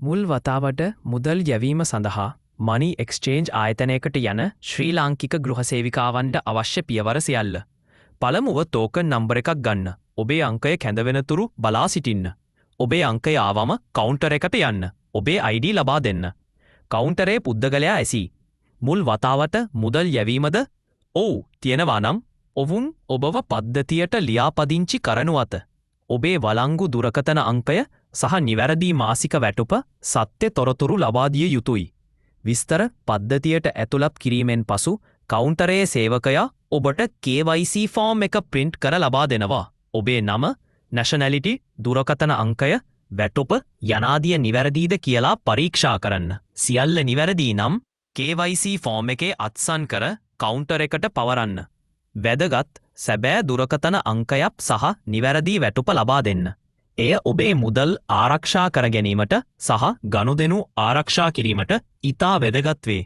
මුල් වතාවට මුදල් යැවීම සඳහා මනි එක්ස්චේන්ජ් ආයතනයකට යන ශ්‍රී ලාංකික ගෘහසේවිකාවන්ට අවශ්‍ය පියවර සියල්ල. පළමුව තෝකන් නම්බර එකක් ගන්න. ඔබේ අංකය කැඳවෙනතුරු බලා සිටින්න. ඔබේ අංකය ආවම කවුන්ටර් එකට යන්න. ඔබේ ID ලබා දෙන්න. කවුන්ටරේ පුද්ගලයා ඇසී. මුල් වතාවට මුදල් යැවීමද? ඔව් තියෙනවා නම් ඔවුන් ඔබව පද්ධතියට ලියාපදිංචි කරනු ඇත. ඔබේ වලංගු දුරකථන අංකය සහ නිවැරදි මාසික වැටුප සත්‍ය තොරතුරු ලබා දිය යුතුයි. විස්තර පද්ධතියට ඇතුළත් කිරීමෙන් පසු කවුන්ටරයේ සේවකයා ඔබට KYC ෆෝම් එක ප්‍රින්ට් කර ලබා දෙනවා. ඔබේ නම, නැෂනැලිටි, දුරකථන අංකය, වැටුප යනාදිය නිවැරදිද කියලා පරීක්ෂා කරන්න. සියල්ල නිවැරදි නම් KYC ෆෝම් එකේ අත්සන් කර කවුන්ටර් එකට පවරන්න. වැදගත් සැබෑ දුරකථන අංකයක් සහ නිවැරදි වැටුප ලබා දෙන්න. එය ඔබේ මුදල් ආරක්ෂා කර ගැනීමට සහ ගනුදෙනු ආරක්ෂා කිරීමට ඉතා වැදගත් වේ.